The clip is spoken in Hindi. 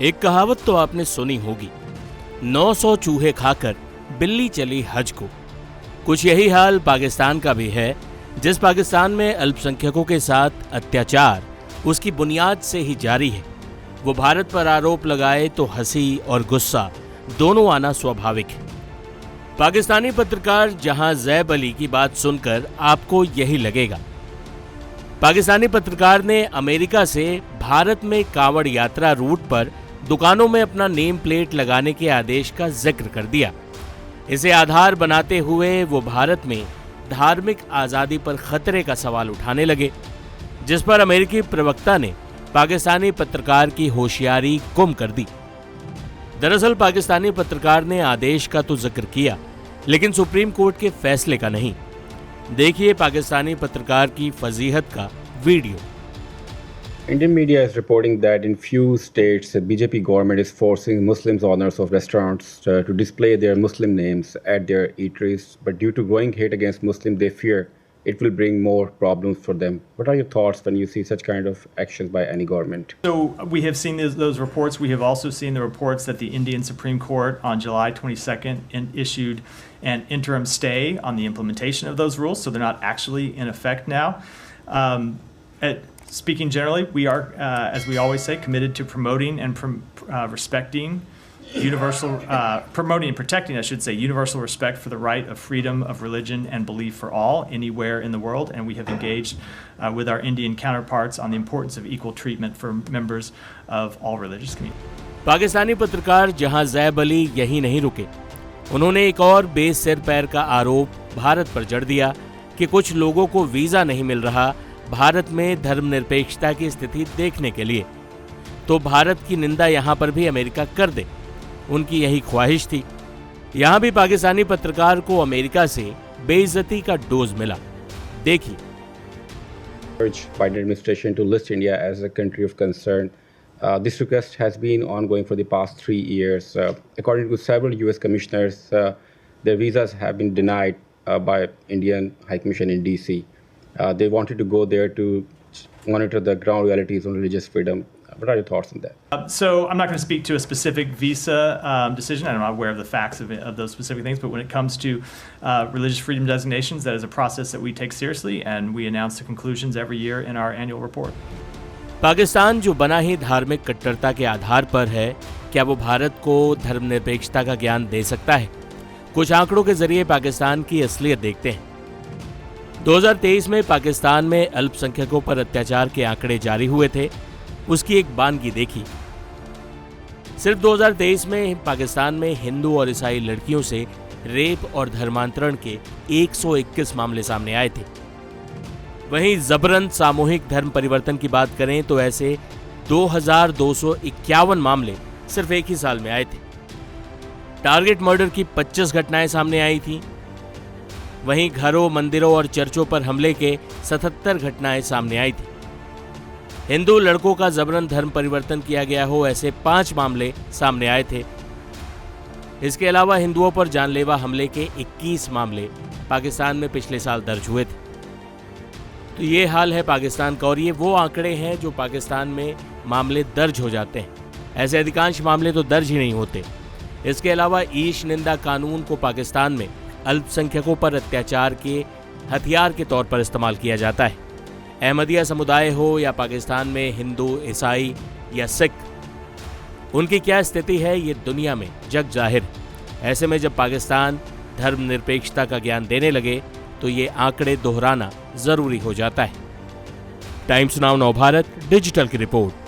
एक कहावत तो आपने सुनी होगी, 900 चूहे खाकर बिल्ली चली हज को। कुछ यही हाल पाकिस्तान का भी है, जिस पाकिस्तान में अल्पसंख्यकों के साथ अत्याचार उसकी बुनियाद से ही जारी है। वो भारत पर आरोप लगाए तो हंसी और गुस्सा दोनों आना स्वाभाविक है। पाकिस्तानी पत्रकार जहां ज़ैब अली की बात सुनकर आपको यही लगेगा। पाकिस्तानी पत्रकार ने अमेरिका से भारत में कांवड़ यात्रा रूट पर दुकानों में अपना नेम प्लेट लगाने के आदेश का जिक्र कर दिया। इसे आधार बनाते हुए वो भारत में धार्मिक आज़ादी पर खतरे का सवाल उठाने लगे, जिस पर अमेरिकी प्रवक्ता ने पाकिस्तानी पत्रकार की होशियारी गुम कर दी। दरअसल पाकिस्तानी पत्रकार ने आदेश का तो जिक्र किया, लेकिन सुप्रीम कोर्ट के फैसले का नहीं। देखिए पाकिस्तानी पत्रकार की फजीहत का video. Indian media is reporting that in few states, the BJP government is forcing Muslims owners of restaurants to display their Muslim names at their eateries. But due to growing hate against Muslims, they fear it will bring more problems for them. What are your thoughts when you see such kind of actions by any government? So we have seen those reports. We have also seen the reports that the Indian Supreme Court on July 22nd issued an interim stay on the implementation of those rules, so they're not actually in effect now. Speaking generally, we are, as we always say, committed to promoting and respecting promoting and protecting, I should say, universal respect for the right of freedom of religion and belief for all anywhere in the world. And we have engaged with our Indian counterparts on the importance of equal treatment for members of all religious communities. Pakistani पत्रकार जहां ज़ैब अली यहीं नहीं रुके, उन्होंने एक और बेसिर पैर का आरोप भारत पर जड़ दिया कि कुछ लोगों को वीजा नहीं मिल रहा भारत में धर्मनिरपेक्षता की स्थिति देखने के लिए, तो भारत की निंदा यहां पर भी अमेरिका कर दे। उनकी यही ख्वाहिश थी। यहां भी पाकिस्तानी पत्रकार को अमेरिका से बेइज्जती का डोज मिला। देखिए। Urge Biden administration to list India as a country of concern. This request has been ongoing for the past 3 years. According to several U.S. commissioners, their visas have been denied by Indian High Commission in D.C. They wanted to go there to monitor the ground realities on religious freedom. What are your thoughts on that? So I'm not going to speak to a specific visa decision. I'm not aware of the facts of those specific things. But when it comes to religious freedom designations, that is a process that we take seriously, and we announce the conclusions every year in our annual report. Pakistan जो बना ही धार्मिक कट्टरता के आधार पर है, क्या वो भारत को धर्मनिरपेक्षता का ज्ञान दे सकता है? कुछ आंकड़ों के जरिए पाकिस्तान की असलियत देखते हैं। 2023 में पाकिस्तान में अल्पसंख्यकों पर अत्याचार के आंकड़े जारी हुए थे। उसकी एक बानगी देखी। सिर्फ 2023 में पाकिस्तान में हिंदू और ईसाई लड़कियों से रेप और धर्मांतरण के 121 मामले सामने आए थे। वहीं जबरन सामूहिक धर्म परिवर्तन की बात करें तो ऐसे 2251 मामले सिर्फ एक ही साल में आए थे। टारगेट मर्डर की 25 घटनाएं सामने आई थी। वहीं घरों, मंदिरों और चर्चों पर हमले के 77 घटनाएं सामने आई थी। हिंदू लड़कों का जबरन धर्म परिवर्तन किया गया हो, ऐसे 5 मामले सामने आए थे। इसके अलावा हिंदुओं पर जानलेवा हमले के 21 मामले पाकिस्तान में पिछले साल दर्ज हुए थे। तो ये हाल है पाकिस्तान का, और ये वो आंकड़े हैं जो पाकिस्तान में मामले दर्ज हो जाते हैं। ऐसे अधिकांश मामले तो दर्ज ही नहीं होते। इसके अलावा ईश निंदा कानून को पाकिस्तान में अल्पसंख्यकों पर अत्याचार के हथियार के तौर पर इस्तेमाल किया जाता है। अहमदिया समुदाय हो या पाकिस्तान में हिंदू, ईसाई या सिख, उनकी क्या स्थिति है ये दुनिया में जग जाहिर है। ऐसे में जब पाकिस्तान धर्मनिरपेक्षता का ज्ञान देने लगे तो ये आंकड़े दोहराना जरूरी हो जाता है। टाइम्स नाउ नवभारत डिजिटल की रिपोर्ट।